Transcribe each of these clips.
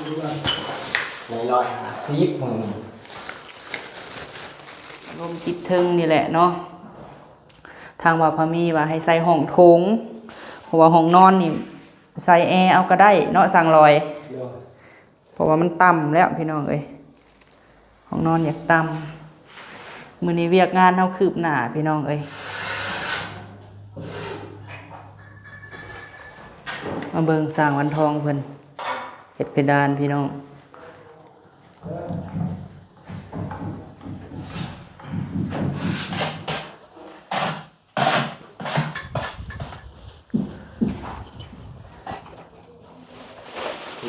150มึงลมจิตทึงนี่แหละเนาะทางว่าพามีว่าให้ใส่ห้องโถงเพราะว่าห้องนอนนี่ใส่แอร์เอาก็ได้เนาะสั่งลอยเพราะว่ามันต่ำแล้วพี่น้องเอ้ยห้องนอนอยากต่ำมื้อนี้เวียกงานเฮาคืบหน้าพี่น้องเอ้ยมาเบิ่งสร้างวันทองเพิ่นเฮ็ดเพดานพี่น้อง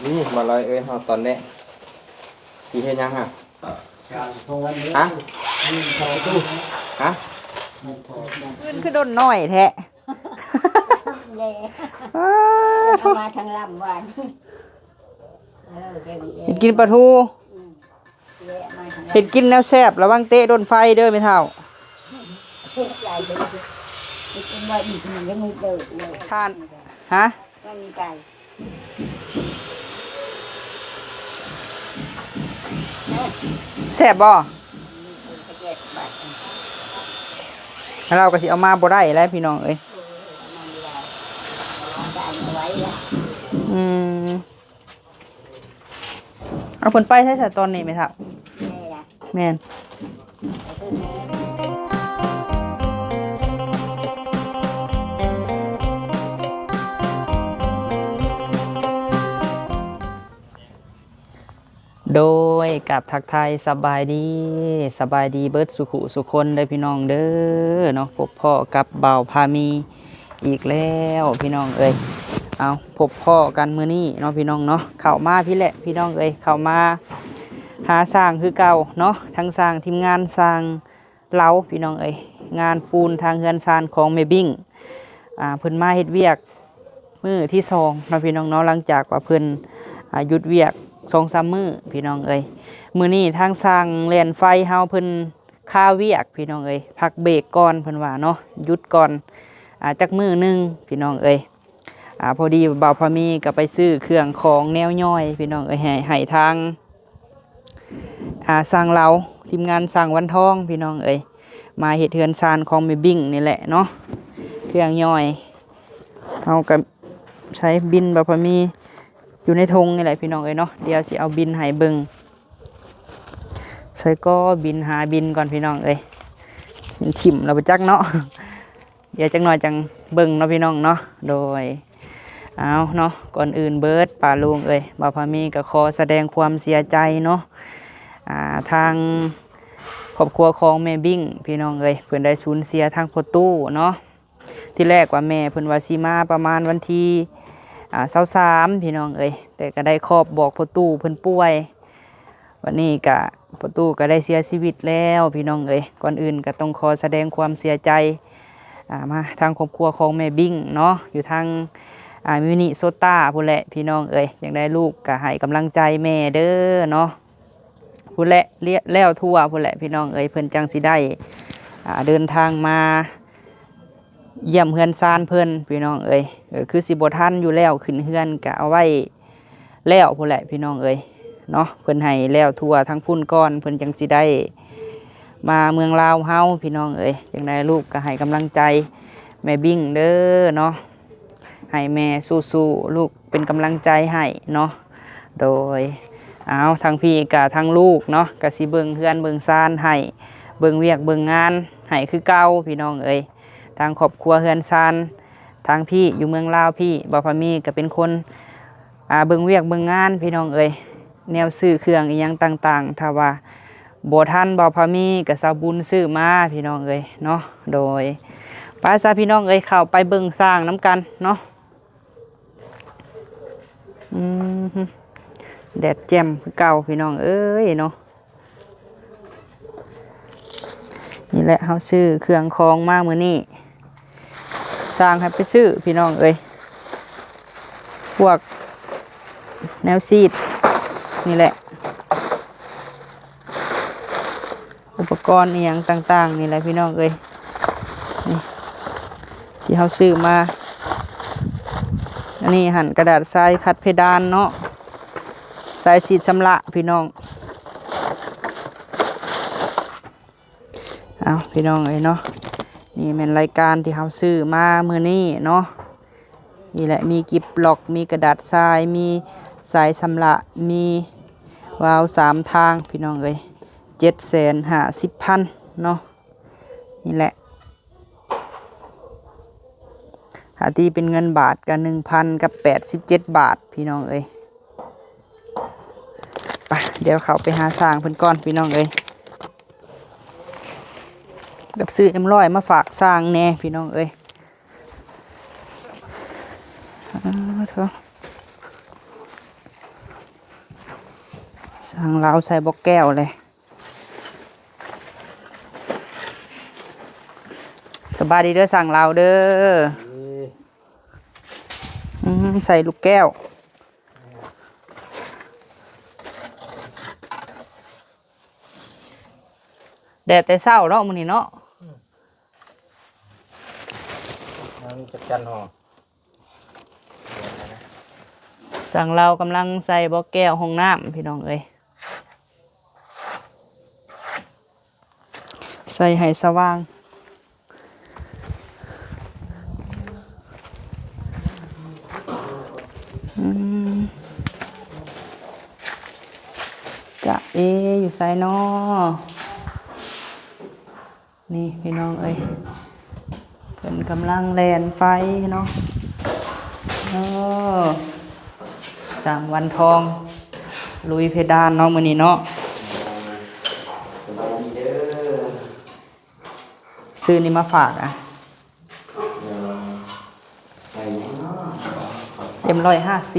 นี่มาลอยเฮาตอนนี้สิเฮ็ดยังฮะฮะฮะขึ้นคือโดนน้อยแท้เอามาทางลำวันเห็ดกินปลาทูเห็ดกินแนวแซ่บระวังเตะโดนไฟเด้อไม่เท่าทานฮะไม่มีไก่แซ่บบ่เราก็สิเอามาบ่ได้แล้วพี่น้องเอ้ยเอาผลไปใช้สตอนนี้ไหมครับแม่นโดยกับทักทายสบายดีเบิดสุขุสุคนได้พี่น้องเด้อเนาะพบพ่อกับเบาพามีอีกแล้วพี่น้องเอ้ยเอาพบพ่อกันมื้อนี้เนาะพี่น้องเนาะเข้ามาพี่แหละพี่น้องเอ้ยเข้ามาหาสร้างคือเก่าเนาะทั้งสร้างทีมงานสร้างเล้าพี่น้องเอ้ยงานปูนทางเฮือนซานของแม่บิ้งเพิ่นมาเฮ็ดเวียกมื้อที่2เนาะพี่น้องเนาะหลังจากว่าเพิ่นหยุดเวียก2-3 มื้อพี่น้องเอ้ยมื้อนี้ทางสร้างแล่นไฟเฮาเพิ่นค่าเวียกพี่น้องเอ้ยพักเบรกก่อนเพิ่นว่าเนาะหยุดก่อนจักมื้อนึงพี่น้องเอ้ยพอดีบ่าวพามีก็ไปซื้อเครื่องของแนวย่อยพี่น้องเอ้ยให้ทางสร้างเราทีมงานสร้างวันทองพี่น้องเอ้ยมาเฮ็ดเฮือนซานของแม่บิ้งนี่แหละเนาะเครื่องย่อยเฮาก็ใช้บินบ่าวพามีอยู่ในธงนี่แหละพี่น้องเอ้ยเนาะเดี๋ยวสิเอาบินให้เบิ่งใส่ก็บินหาบินก่อนพี่น้องเอ้ยมันถิ่มแล้วบ่จักเนาะเดี๋ยวจังหน่อยจังเบิ่งเนาะพี่น้องเนาะโดยเอาเนาะก่อนอื่นเบิดป่าลุงเอ้ยบ่าวพามีก็ขอแสดงความเสียใจเนาะทางครอบครัวของแม่บิ้งพี่น้องเอ้ยเพิ่นได้สูญเสียทางพ่อตู้เนาะที่แรกว่าแม่เพิ่นว่าสิมาประมาณวันที่23พี่น้องเอ้ยแต่ก็ได้ครอบบอกพ่อตู้เพิ่นป่วยวันนี้ก็พ่อตู้ก็ได้เสียชีวิตแล้วพี่น้องเอ้ยก่อนอื่นก็ต้องขอแสดงความเสียใจมาทางครอบครัวของแม่บิ้งเนาะอยู่ทางมินิโซต้าพู้นแหละพี่น้องเอ้ยอยากได้ลูกก็ให้กำลังใจแม่เด้อเนาะพู้นแหละเลี้ยแล้วทั่วพู้นแหละพี่น้องเอ้ยเพิ่นจังสิได้เดินทางมาเยี่ยมเฮือนซานเพิ่นพี่น้องเอ้ยคือสิบ่ทันอยู่แล้วขึ้นเฮือนก็เอาไว้แล้วพู้นแหละพี่น้องเอ้ยเนาะเพิ่นให้แล้วทั่วทั้งพุ่นก้อนเพิ่นจังสิได้มาเมืองลาวเฮาพี่น้องเอ้ยจังได้ลูกก็ให้กำลังใจแม่บิ้งเด้อเนาะให้แม่สู้ๆลูกเป็นกำลังใจให้เนาะโดยเอาทางพี่กับทางลูกเนาะก็สิเบิ่งเฮือนเบิ่งซานให้เบิ่งเวียกเบิ่งงานให้คือเก่าพี่น้องเอ้ยทางครอบครัวเฮือนซานทางพี่อยู่เมืองลาวพี่บ่าวพามีก็เป็นคนเบิ่งเวียกเบิ่งงานพี่น้องเอ้ยแนวซื้อเครื่องอีหยังต่างๆถ้าว่าบ่ทันบ่าวพามีก็สาวบุญซื้อมาพี่น้องเอ้ยเนาะโดยไปซะพี่น้องเอ้ยเข้าไปเบิ่งสร้างน้ำกันเนาะแดดแจ่มคือเก่าพี่น้องเอ้ยเนาะนี่แหละเฮาซื้อเครื่องของมามื้อนี้สร้างให้ไปซื้อพี่น้องเอ้ยพวกแนวซีดนี่แหละอุปกรณ์อีหยังต่างๆนี่แหละพี่น้องเอ้ยนี่ที่เฮาซื้อมาอันนี้หั่นกระดาษทรายขัดเพดานเนาะ สายสีดชำระพี่น้องเอาพี่น้องเอ้ยเนาะนี่เป็นรายการที่เขาซื้อมามื้อนี้เนาะนี่แหละมีกิบล็อกมีกระดาษทรายมีสายชำระมีวาล์ว3ทางพี่น้องเอ้ย750,000เนาะนี่แหละหาที่เป็นเงินบาทกัน1,000กับ87 บาทพี่น้องเอ้ยไปเดี๋ยวเขาไปหาสร้างเพิ่นก่อนพี่น้องเอ้ยกับซื้อM100มาฝากสร้างแน่พี่น้องเอ้ยเถอะสร้างลาวใส่บอกแก้วเลยสบายดีเด้อสั่งลาวเด้อใส่ลูกแก้วแดดแต่เศร้าเนาะมื้อนี้เนาะมันจัดการห่อ สั่งเรากำลังใส่บอกแก้วห้องน้ำพี่น้องเอ้ยใส่ให้สว่างจะอยู่ใส่นอนี่พี่น้องเอ้ยเป็นกำลังแลนไฟเนาะสั่งวันทองลุยเพดานเนาะมื้อนี้เนาะสบายดีเด้อ ซื้อนี่มาฝากอ่ะไปยังเนาะM150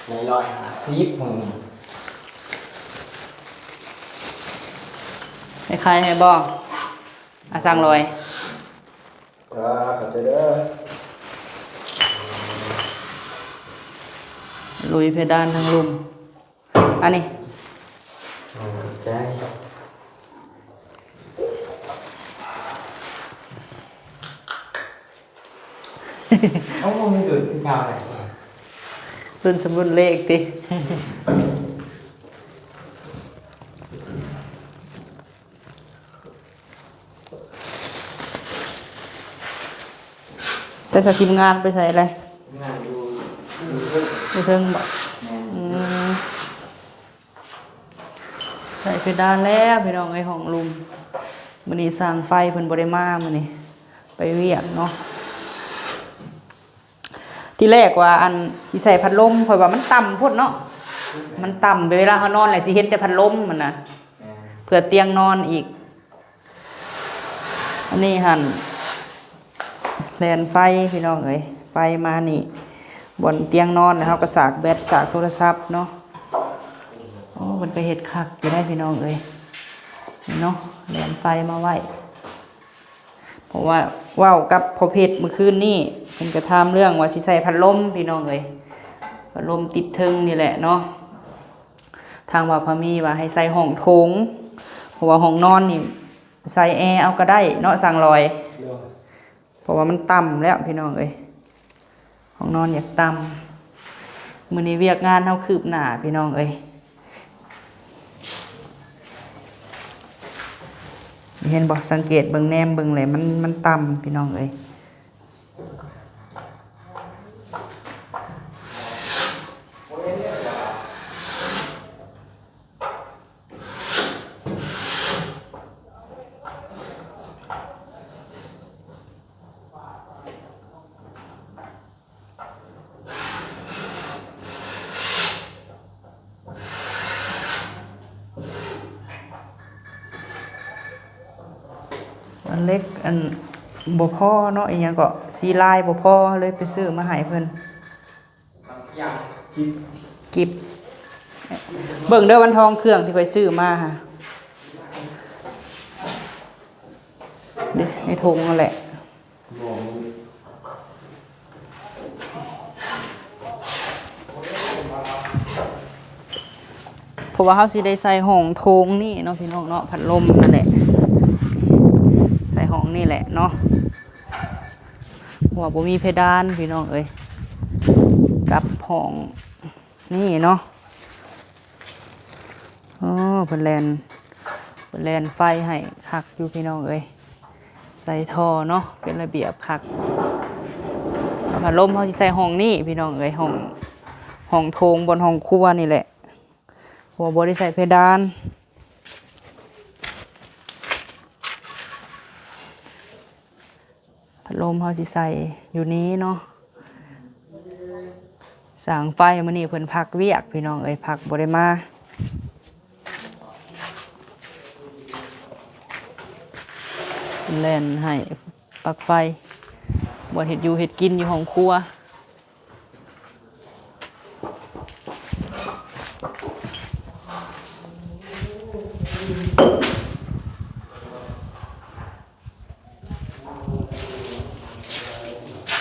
ใน150มึง ให้ใครให้บอกสั่งลอยขอบใจเด้อลุยเพดานทางลุมอันนี้ใจเขาไม่ดูดเงาไหนรุ่นสมุนเลขติใช้สกิมงานไปใส่อะไรงานดูเทิงบอกใส่เพดานแล้วพี่น้องไอ้ของลุมมื้อนี้สร้างไฟเพิ่นบ่ได้มามื้อนี้ไปเวียกเนาะที่แรกว่าอันที่ใส่พัดลมข่อยว่ามันต่ำพุ่นเนาะมันต่ำเวลาเฮานอนแหละสิเฮ็ดแต่พัดลมมันน่ะเพื่อเตียงนอนอีกอันนี้หั่นแลนไฟพี่น้องเอ้ยไฟมานี่บนเตียงนอนนะครับก็สากแบตสากโทรศัพท์เนาะโอ้มันไปเฮ็ดคักอยู่ได้พี่น้องเอ้ยเนาะแลนไฟมาไว้เพราะว่าว้าวกับพอเพชรเมื่อคืนนี่เพิ่นก็ถามเรื่องว่าสิใส่พัดลมพี่น้องเอ้ยพัดลมติดทึงนี่แหละเนาะทางว่าพามีว่าให้ใส่ห้องโถงเพราะว่าห้องนอนนี่ใส่แอร์เอาก็ได้เนาะสั่งลอยเพราะว่ามันต่ำแล้วพี่น้องเอ้ยห้องนอนอยากต่ำมื้อนี้เวียกงานเฮาคืบหน้าพี่น้องเอ้ยเห็นบ่สังเกตเบิ่งแนมเบิ่งเลยมันต่ำพี่น้องเอ้ยอันเล็กอันบ่พอเนาะอีหยังก็สีลายบ่พอเลยไปซื้อมาให้เพิ่นกิบเบิ่งเด้อวันทองเครื่องที่ข่อยซื้อมาค่ะเด้ในถุงนั่นแหละเพราะว่าเฮาสิได้ใส่ห้องโถงนี่เนาะพี่น้องเนาะพัดลมนั่นแหละใส่ห้องนี่แหละเนาะว่าบ่มีเพดานพี่น้องเอ้ย กับห้องนี่เนาะอ๋อเพิ่นแลนไฟให้คักอยู่พี่น้องเอ้ยใส่ท่อเนาะเป็นระเบียบคักพัดลมเขาสิใส่ห้องนี้พี่น้องเอ้ยห้องโถงบนห้องครัวนี่แหละหัวบ่ได้ใส่เพดานพัดลมเขาสิใส่อยู่นี้เนาะสางไฟมื้อนี้เพิ่นพักเวียกพี่น้องเอ้ยพักบ่ได้มาแล่นให้ปลั๊กไฟบ่เฮ็ดอยู่เฮ็ดกินอยู่ห้องครัว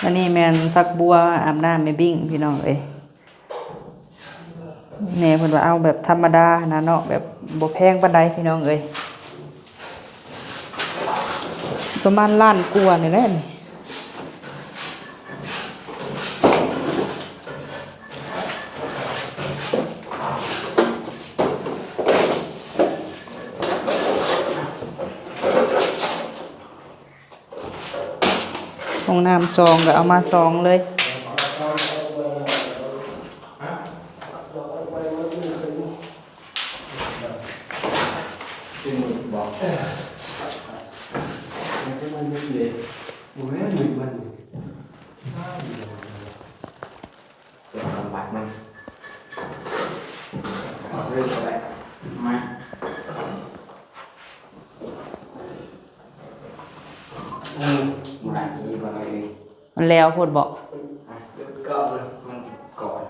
อันนี้แม่นฟักบัวอาบน้ำแม่บิ้งพี่น้องเอ้ยแม่เพิ่นว่าเอาแบบธรรมดานะเนาะแบบบ่แพงปานใดพี่น้องเอ้ยประมาณล้านกว่านี่แหละนี่ห้องน้ำซองก็เอามาซองเลยมันแล้วโพดบอกก็มันก่อน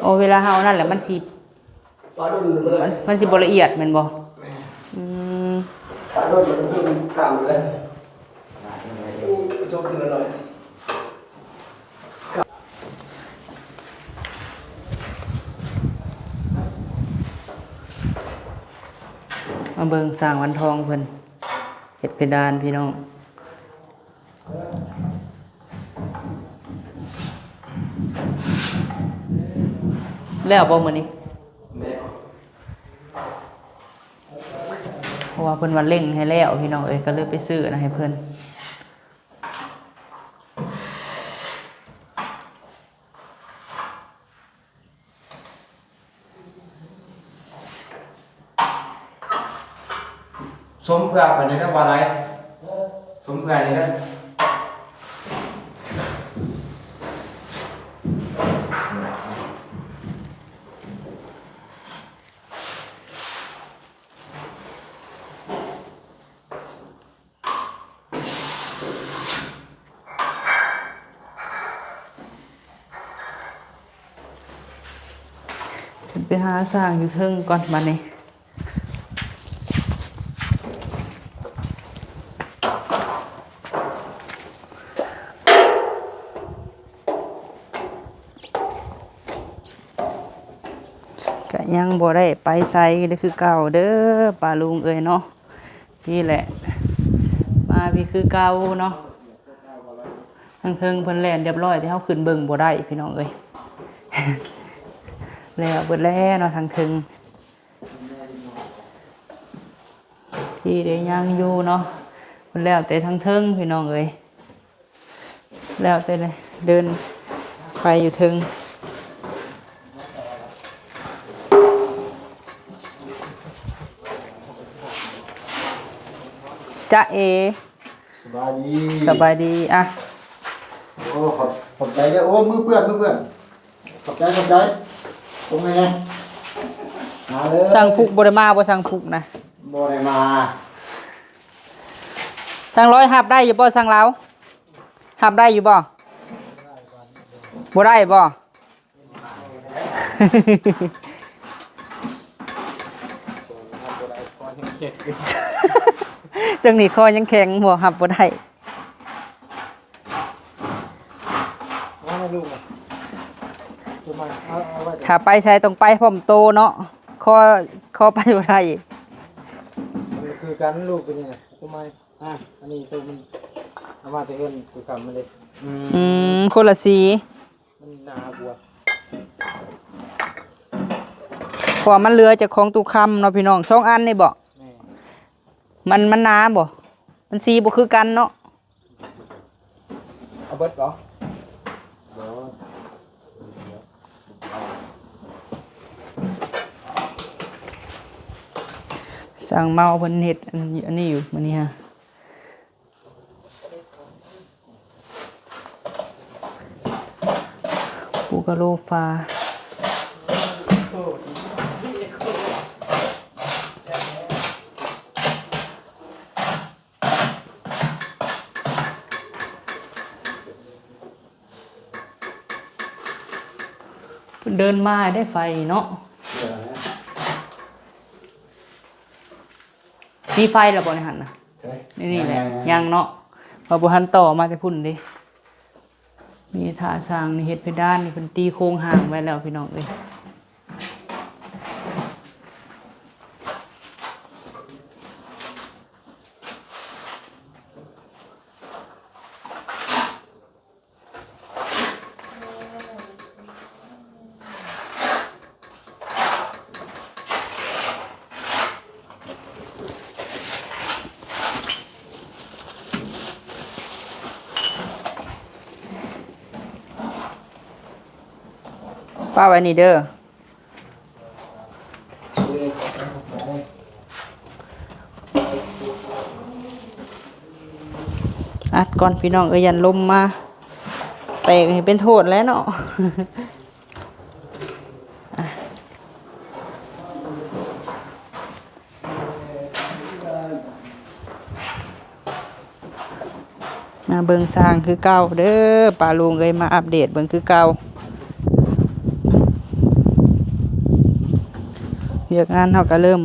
โอ้เวลาเฮานั่นแหละมันสิบ่ละเอียดแม่นบ่อืมปลาโดนมันต่ำเลยชอบกินอร่อยมาเบิ่งสร้างวันทองเพิ่นเฮ็ดเพดานพี่น้องแล้วบ่มื้อนี้เพราะว่าเพิ่นว่าเร่งให้แล้วพี่น้องเอ้ยก็เลยไปซื้อนะให้เพิ่นสมเพื่อไปในเรื่องว่าอะไรสมเพื่อในเรื่องไปหาสร้างอยู่เทิงก่อนมานี่ก็ยังบ่ได้ไปไสเด้อคือเก่าเด้อป้าลุงเอ้ยเนาะนี่แหละมาพี่คือเก่าเนาะทางเทิงเพิ่นแล่นเรียบร้อยที่เฮาขึ้นเบิ่งบ่ได้พี่น้องเอ้ย แล้วเบิดแล้วเนาะทางถึงที่ได้ยังอยู่เนาะมันแล้วแต่ทางเทิงพี่น้องเอ้ยแล้วแต่เลยเดินไปอยู่ถึงจ๊ะเอสบายดีอ่ะโอ้ขอบใจเด้อโอ้มือเปื้อนขอบใจตรงไหนมาเลยสั่งฟุกบ่ได้มาบ่สั่งฟุกนะบ่ได้มาสั่งร้อยหับได้อยู่บ่สั่งลาวหับได้อยู่บ่บ่ได้บ่จังนี้คอยังแข็งบ่หับบ่ได้ถ้าไปใช้ต้องไปพร้อมโตเนาะคอไปบ่ได้คือการลูกเป็นยังไงทำไมอันนี้ตัวมัน เอามาแต่เอิ้นคือคำมันเลย คนละสี มันหนาบัว เพอมันเหลือจากของตุคำเนาะพี่น้อง2อันนี่บ่ แม่ มันหนาบ่มันสีบ่คือกันเนาะ เอาเบิดเหรอ สั่งเมาเพิ่นเฮ็ดอันนี้อยู่มื้อนี้ฮะปูกะโลฟาเพิ่นเดินมาได้ไฟเนาะมีไฟแล้วบ่ในหันน่ะนี่แหละยังเนาะพอบ่ทันต่อมาแต่พุ่นเด้มีท่าสร้างนี่เฮ็ดเพดานนี่เพิ่นตีโครงห่างไว้แล้วพี่น้องเอ้ยป้าไว้นี่เด้ออัดก่อนพี่น้องเอ้ยยันลมมาแตกให้เป็นโทษแล้วเนาะ มาเบิ่งสร้างคือเก่าเด้อป้าลุงเอ้ยมาอัปเดตเบิ่งคือเก่าเวียกงานเขาก็เริ่ม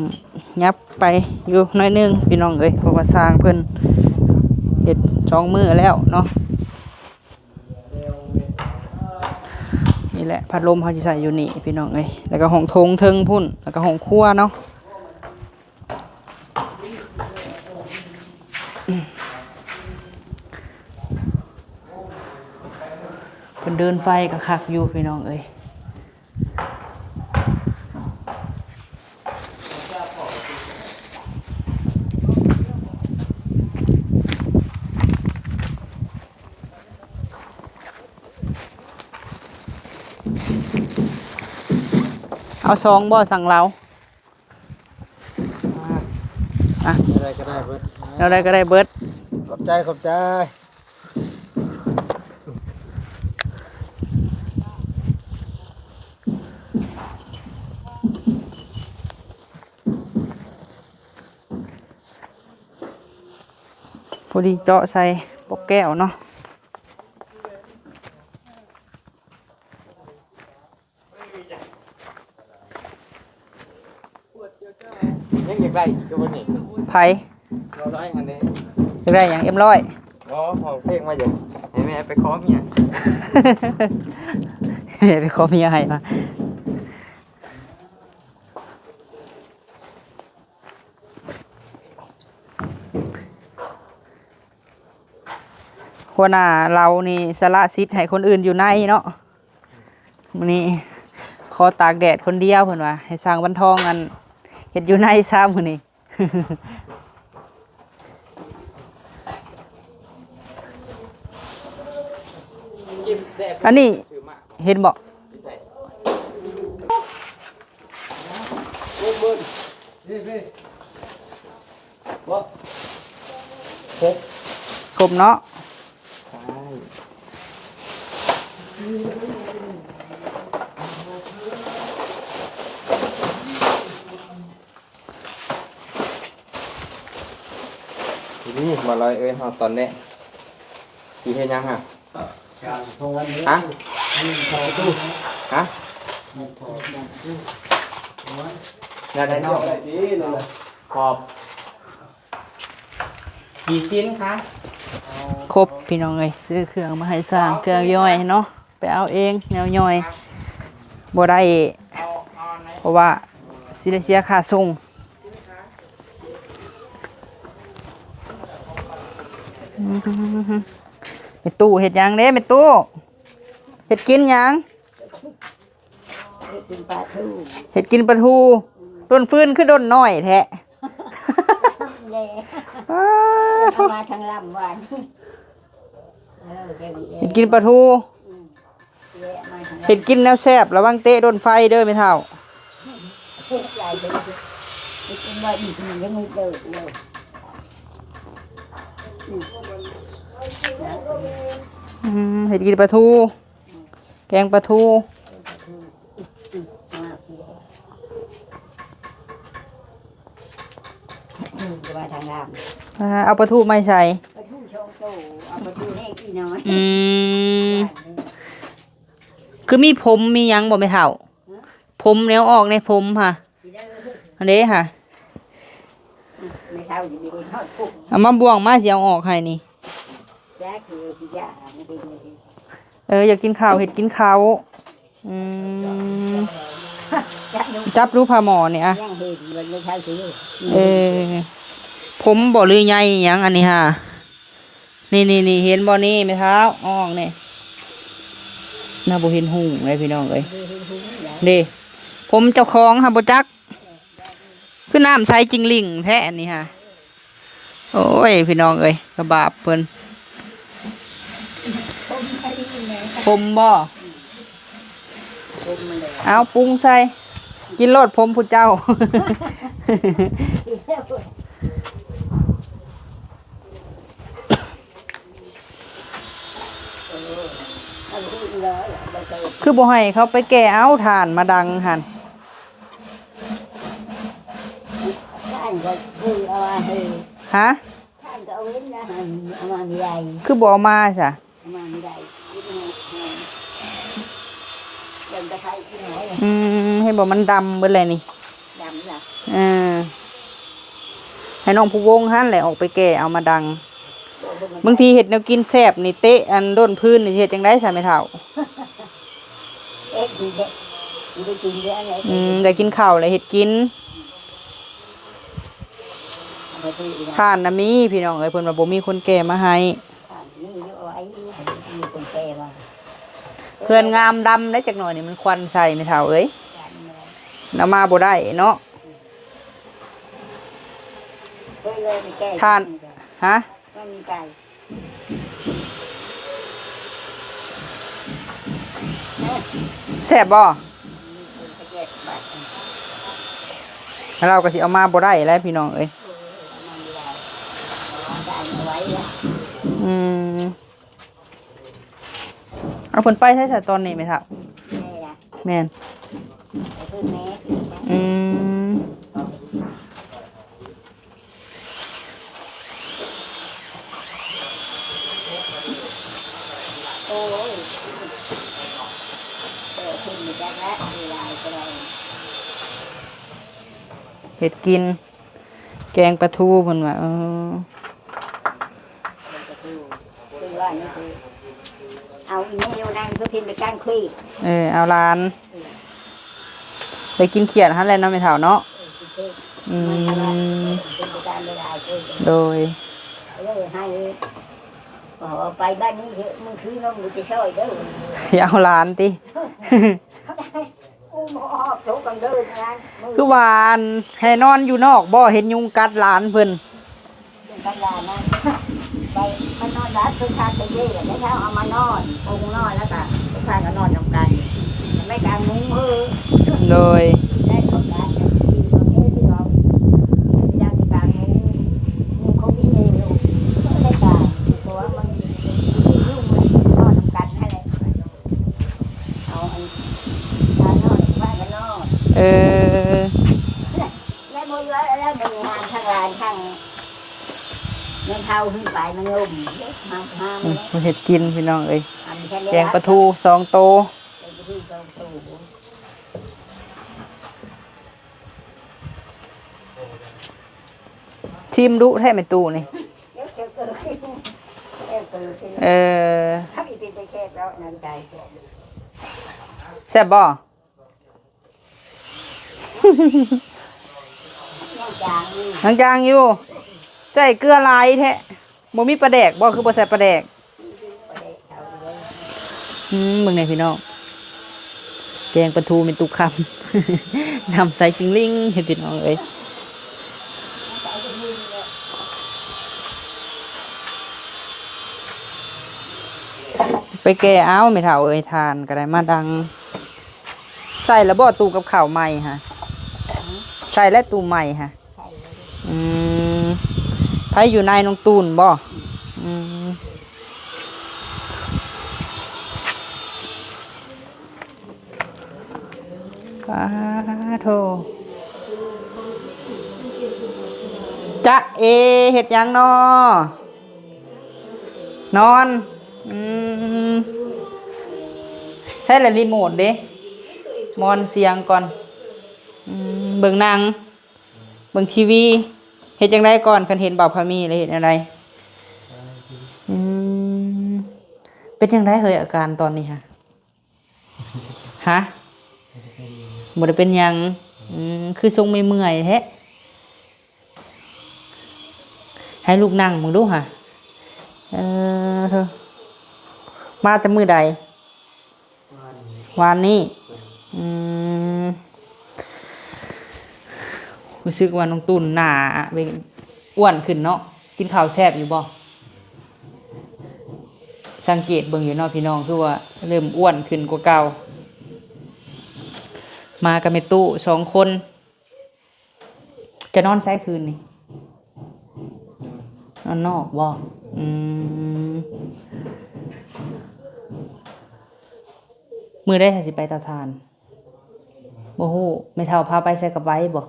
ยับไปอยู่หน้อยหนึงพี่น้องเอ้ยเพราะว่าสร้างเพิ่นเฮ็ด2 มื้อแล้วเนาะนี่แหละพัดลมเขาสิใส่อยู่นี่พี่น้องเอ้ยแล้วก็ห้องโถงเทิงพุ่นแล้วก็ห้องครัวเนาะเพิ่นเดินไฟก็คักอยู่พี่น้องเอ้ยเอา2บ่สั่งเราอ่ะ อะไรก็ได้เบิด เราได้ก็ได้เบิด ขอบใจขอบใจ พอดีเจาะใส่ปกแก้วเนาะ ยังอยากได้อีกก็บ่นี่ ไผ่ เราได้อันนี้ อยากได้อย่างM100 อ๋อพอเพลงมาอย่างให้แม่ไปคล้องเนี่ย ไปขอเมียให้มาหัวหน้าเรานี่สละสิทธิ์ให้คนอื่นอยู่ในเนาะมื้อนี้ขอตากแดดคนเดียวเพิ่นว่าให้สร้างวันทองอันเฮ็ดอยู่ในซ้ำมื้อนี้ อันนี้เห็นบ่ กบเนาะนี่มาลอยเอ้ยเฮาตอนนี้สิเฮ็ดยังฮะฮะฮะงานไหนเนาะขอบกี่ชิ้นคะ ครบพี่น้องเอ้ยซื้อเครื่องมาให้สร้างเครื่องย่อยเนาะไปเอาเองแนวย่อยบ่ได้เพราะว่าสิได้เสียค่าส่ง ไปตู้เฮ็ดหยังเด้ไปตู้เฮ็ดกินหยัง กินปลาทู เฮ็ดกินปลาทูต้นฟืนคือต้นน้อยแท้ เล่ อ้า เอา โถ่ มาทางลำวันเจ้า เฮ็ดกินปลาทู เละมาทางลำ เฮ็ดกินแนวแซ่บระวังเตะโดนไฟเด้อแม่เฒ่า ใหญ่ไปกินว่าอีกยังไม่เลิกเลย เฮ็ดกินปลาทูแกงปลาทู จะมาทางล เอาปลาทูไม่ใส่ ำปลาทูโชว์โตเอาปลาทูให้อีน้อย คือมีผมมีหยังบ่แม่เฒ่าผมแนวออกในผมค่ะอันนี้ค่ะ ไม่เท่าจะมีทอดกุ้ง เอามาบ่วงมาสิเอาออกให้นี่ จ้าคือพี่ยาไม่เป็นเลย อยากกินข้าวเห็ดกินข้าวจับรูปพาหมอเนี่ยอะ ยังเห็นมันไม่เท่าคือ ผมบ่หรือใหญ่หยังอันนี้ฮะนี่เห็นบ่นี่ไหมเท้าออกนี่น่าบ่เห็นหุ่งเลยพี่น้องเอ้ยเด้ผมเจ้าของฮะบ่จักคือน้ำใสจริงลิงแท้อันนี้ฮะโอ้ยพี่น้องเอ้ยกระบาปเพิ่นผมบ่เอาปรุงใส่กินโลดผมผู้เจ้า คือบ่ให้เขาไปแก่เอาถ่านมาดังหัน ท่านก็คือเอามาให้ ฮะ ท่านก็เอาเว้นนะเอามาไม่ได้ คือบ่เอามาจ้ะ เอามาไม่ได้กินเดินตะไคร้กินหอย ให้บอกมันดำเบิดเลยนี่ ดำล่ะ ให้น้องผู้วงหันแหละออกไปแก่เอามาดังบางทีเห็ดแนวกินแซ่บนี่เตะอันด้นพื้นนี่เฮ็ดจังได๋ซะแม่เฒ่า เอ๊ะดีเด็กดีกินเยอะเลย ได้กินข้าวแล้วเฮ็ดกินท่านน่ะมีพี่น้องเอ้ยเพิ่นว่าบ่มีคนแก่มาให้ นี่อยู่ไอ้มีคนแก่มา เพื่อนงามดำได้จักหน่อยนี่มันควันใส่แม่เฒ่าเอ้ยนำมาบ่ได้เนาะท่านฮะ ไม่มีไก่ แซ่บบ่แล้วเราก็สิเอามาบ่ได้แล้วพี่น้องเอ้ยเอาเพิ่นไปใช้สตอนนี้ไหมครับแม่นโอ้ยขึ้นมาจากแล้วเวลาก็ได้ เห็ดกินแกงปลาทูเพิ่นว่าคือว่านี่คือเอาอีนี่อยู่นั่นก็พิมพ์ไปก้านคุย เอาร้านไปกินเขียดหั่นแหละเนาะแม่เฒ่าเนาะโดยให้ไปบ้านนี้เยอะมึงคือน้องมึงจะช่วยเด้อ อย่าเอาร้านติ คือว่าให้นอนอยู่นอกบ่เห็นยุงกัดหลานเพิ่น กันยานะไปมันนอนร้านทุกชาติเย่แล้วเช้าเอามานอนองนอนแล้วก็ทุกชาติก็นอนทำกันไม่กลางมุ้งมือ โดย ได้ทุกการที่ตรงนี้ที่เราไม่ได้ที่กลางมุ้งมุ้งเขาวิ่งเร็วไม่กลางตัวมันยุ่งมันนอนทำกันให้เลยเอาการนอนบ้านกันนอนแล้วมือแล้วมีงานข้างลานข้างเงินเท่าขึ้นไปมันงุ่มมา เห็ดกินพี่น้องเอ้ยแกงปลาทู2โตชิมดุแท้แม่ตู้นี่แซ่บบ่ยังจางอยู่ใส่เกลือลายแท้ บ่มีปลาแดกบ่คือบ่ใส่ปลาแดก ประเด็กเขาเลย เบิ่งในพี่น้องแกงปลาทูเป็นตุกคำ นำใส่จิงลิงให้พี่น้องเอ้ยไปแก่เอาไม่เท่าเอ้ยทานก็ได้มาดังใส่แล้วบ่ตู้กับข้าวใหม่ฮะใส่และตู้ใหม่ฮะ ใช่เลย อืมไผอยู่ในน้องตูนบ่อืมป้าโทจะเอเฮ็ดหยังนอนอนใช่ละรีโมทเด้มอนเสียงก่อนเบิ่งหนังเบิ่งทีวีเฮ็ดจังไดก่อนคันเห็นบ่าวพามีแล้วเฮ็ดอะไรเป็นจังไดเฮ้ยอาการตอนนี้ฮะบ่ได้เป็นหยังคือทรงเมื่อยๆแท้ให้ลูกนั่งมึงดูฮะเธอมาแต่มื้อใดวานนี้รู้สึกว่าน้องตุ่นหนาเป็นอ้วนขึ้นเนาะกินข้าวแซ่บอยู่บ่สังเกตเบิ่งอยู่เนาะพี่น้องคือว่าเริ่มอ้วนขึ้นกว่าเก่ามากับแม่ตู้2 คนจะนอนไสคืนนี่นอนนอกบ่มื้อได้สิไปเตาถ่านบ่ฮู้ไม่เท่าพาไปใส่กระไบบ่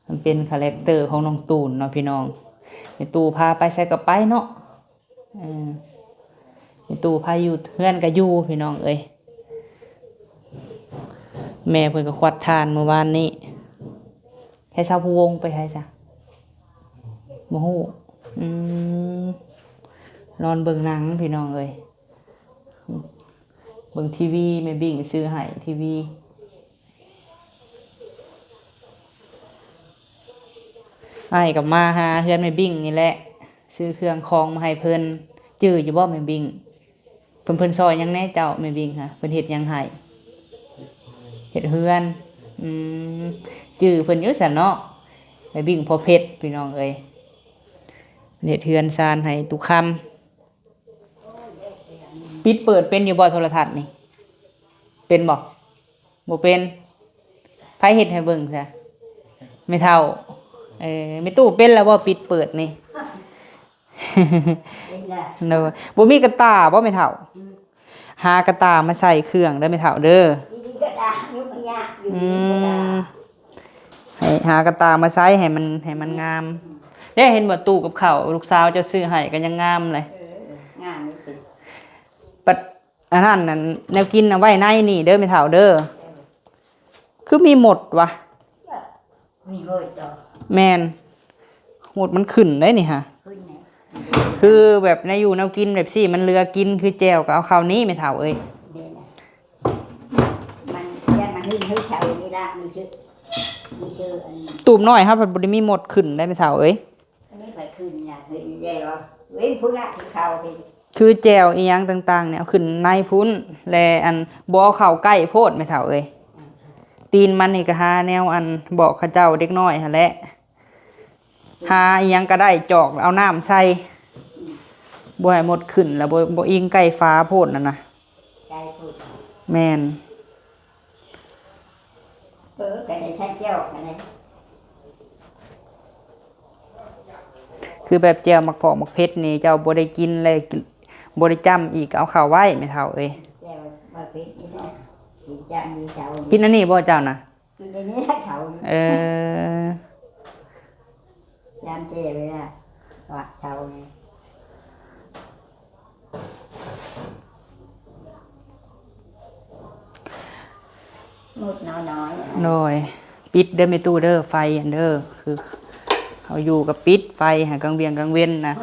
มันเป็นคาแรคเตอร์ของน้องตูนเนาะพี่น้องแม่ตู้พาไปใส่กระไบเนาะแม่ตู้พาอยู่เฮือนก็อยู่พี่น้องเอ้ยแม่เพิ่นก็ควัดทานเมื่อวานนี้ให้ชาวผู้วงไปให้ซะบ่ฮู้นอนเบิ่งหนังพี่น้องเอ้ยเบิ่งทีวีแม่บิ่งซื้อให้ทีวีอ้ายกับมาหาเฮือนแม่บิ่งนี่แหละซื้อเครื่องคองมาให้เพิ่นจื้ออยู่บ่แม่บิ่งเพิ่นซอยหยังแน่เจ้าแม่บิ่งค่ะเพิ่นเฮ็ดหยังให้เฮ็ดเฮือนจื้อเพิ่นอยู่ซั่นเนาะแม่บิ่งพอเพชรพี่น้องเอ้ยเฮ็ดเฮือนซานให้ตุคำปิดเปิดเป็นอยู่บ่โทรทัศน์นี่เป็นบ่บ่เป็นไผเฮ็ดให้เบิ่งซะไม่เท่าไม่ตู้เป็นแล้วบ่ปิดเปิดนี่ เป็นละ เด้อบ่มีกระตาบ่ไม่เท่าหากระตามาใส่เครื่องได้ไม่เท่าเด้อดีๆก็ได้ยุ่งมันยากอยู่ดีก็ได้ ให้หากระตามาใส่ให้มันงามได้เห็นบ่ตู้กับข้าวลูกสาวเจะซื้อให้ก็ยังงามเลย งานนี่คือ ปัดอันนั้นน่ะแนวกินเอาไว้ในนี่เด้อไม่เท่าเด้อคือมีหมดวะ มีเบิดต่อ แม่นหมดมันขึ้นได้นี่ฮะ ขึ้นไหน คือแบบในอยู่แนวกินแบบสิมันเหลือกินคือแจวก็เอาข้าวนี้ไม่เท่าเอ้ย เดี๋ยวนะมันยันมันหึ่งแถวนี้ละมีชื่ออันนี้ ตูมน้อยครับบ่ได้มีหมดขึ้นได้ไม่เท่าเอ้ย อันนี้ไปขึ้นเนี่ยเฮ้ยใหญ่หรอเว้นพุ่งละถึงเขาไป คือแจวอีหยังต่างๆเนี่ยเอาขึ้นในพุ้นแลอันบ่เอาเข้าใกล้โพดไม่เท่าเอ้ยตีนมันนี่ก็หาแนวอันบอกเขาเจ้าเด็กน้อยหั่นแหละหาอีหยังก็ได้จอกเอาน้ำใส่บ่ให้หมดขึ้นแล้วบ่อิงใกล้ฟ้าโพดนั่นน่ะ ใจพูด แม่น กันในใช้เจ้ากันใน คือแบบแจวมักเผาะมักเผ็ดนี่เจ้าบ่ได้กินเลยบ่ได้จ้ำอีกเอาเข้าไว้ไม่เท่าเอ้ย เจ้ามาเป็นนี่นะกินจำมีเจ้า กินอันนี้บ่เจ้าน่ะ กินในนี้ละเขา ยามเจ้ไปละวัดเขาเนี่ยมุดน้อยๆ โดยปิดเด้อไม่ตู้เด้อไฟอันเด้อคือเขาอยู่กับปิดไฟหากลางเวียงกลางเว้นนะ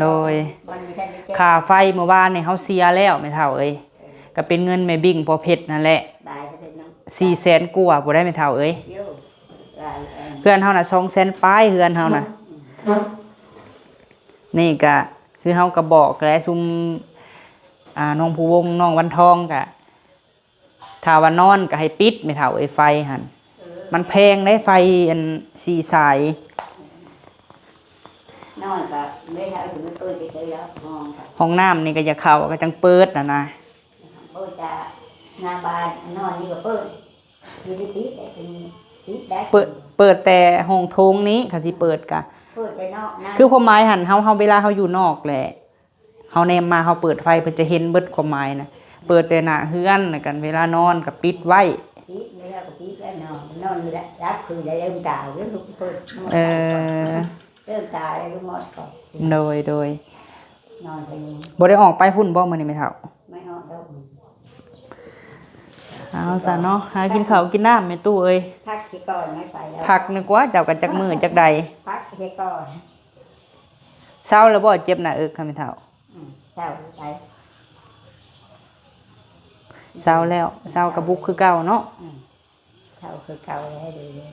โดยค่าไฟเมื่อวานนี่เขาเสียแล้วไม่เท่าเอ้ยก็เป็นเงินแม่บิ่งพอเพชรนั่นแหละ400,000กว่าบ่ได้ไม่เท่าเอ้ย เฮือนเฮาน่ะ200,000ปลายเฮือนเฮาน่ะนี่ก็คือเฮาก็บอกแหละซุมน้องผู้วงน้องวันทองก็ถ้าว่านอนก็ให้ปิดไม่เท่าไอ้ไฟหั่นมันแพงได้ไฟอัน4สาย นอนก็ไม่ได้ถึงเปิดเฉยๆแล้วห้องค่ะ ห้องน้ำนี่ก็จะเข้าก็จังเปิดนะ เปิดจะหน้าบ้านนอนนี่ก็เปิดอยู่ที่ปิดแต่เป็นปิดได้ เปิดแต่ห้องโถงนี้ค่ะสิเปิดกะ เปิดไปนอกนั่น คือความหมายหันเฮาเวลาเฮาอยู่นอกแหละเฮาแนมมาเฮาเปิดไฟเพิ่นจะเห็นเบิดความหมายนะเปิดแต่หน้าเฮือนแล้วกันเวลานอนก็ปิดไว้ ปิดไม่ได้ก็ปิดแล้วนอนอยู่แล้วรับคือได้เริ่มตาเรื่องลูกเปิด เออ เริ่มตาแล้วลูกมอดก่อน โดย นอนไปนี่ บ่ได้ออกไปพุ่นบ่มื้อนี้แม่เฒ่า ไม่ออกแล้ว เอาซะเนาะหากินข้าวกินน้ำแม่ตู้เอ้ย พักที่ก่อนไม่ไปแล้ว พักนึกว่าเจ้าก็จักมื้อจักใด พักที่ก่อน เช้าแล้วบ่เจ็บหน้าอกค่ะแม่เฒ่า เช้าไป เช้าแล้วเช้าก็บุกคือเก่าเนาะ เช้าคือเก่าให้ดูเลย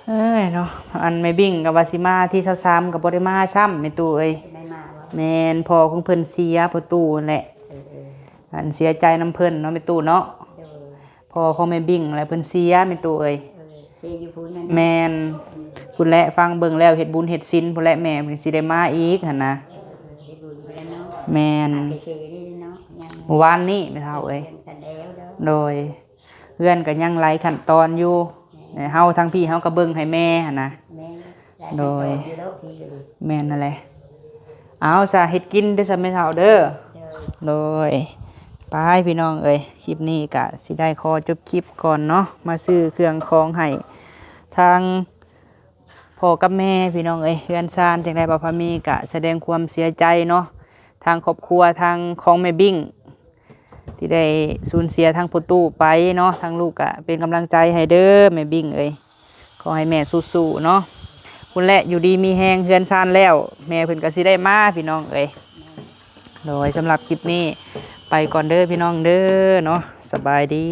เอ้ยเนาะอันแม่บิ่งกับว่าสิมาที่23ก็บ่ได้มาซ้ำแม่ตู้เอ้ย ไม่มาว่า แม่นพ่อของเพิ่นเสียพ่อตู้นั่นแหละอันเสียใจน้ำเพิ่นเนาะแม่ตู้เนาะพ่อของแม่บิ่งอะไรเพิ่นเสียแม่ตู้เอ้ย เชียอยู่พูนนั่น แม่นพุ่นแหละฟังเบิ่งแล้วเฮ็ดบุญเฮ็ดศีลพุ่นแหละแม่เพิ่นสิได้มาอีกหั่นนะ ที่บุญไปแล้วเนาะ แม่น เชียนี่เนาะยัง เมื่อวานนี้แม่เฒ่าเอ้ย กันแล้วเด้อ โดยเพื่อนก็ยังหลายขั้นตอนอยู่เฮาทั้งพี่เฮาก็เบิ่งให้แม่หั่นนะ แม่ โดย อยู่แล้วพี่อยู่ แม่นนั่นแหละเอาซะเฮ็ดกินเด้อซะแม่เฒ่าเด้อ เด้อ โดยไปพี่น้องเอ้ยคลิปนี้ก็สิได้ขอจบคลิปก่อนเนาะมาซื้อเครื่องของให้ทางพ่อกับแม่พี่น้องเอ้ยเฮือนซานจังได๋บ่พามีก็แสดงความเสียใจเนาะทางครอบครัวทางของแม่บิ่งที่ได้สูญเสียทางพ่อตู้ไปเนาะทางลูกก็เป็นกำลังใจให้เด้อแม่บิ่งเอ้ยขอให้แม่สู้ๆเนาะคุณแหละอยู่ดีมีแฮงเฮือนซานแล้วแม่เพิ่นก็สิได้มาพี่น้องเอ้ยโดยสำหรับคลิปนี้ไปก่อนเด้อพี่น้องเด้อเนาะสบายดี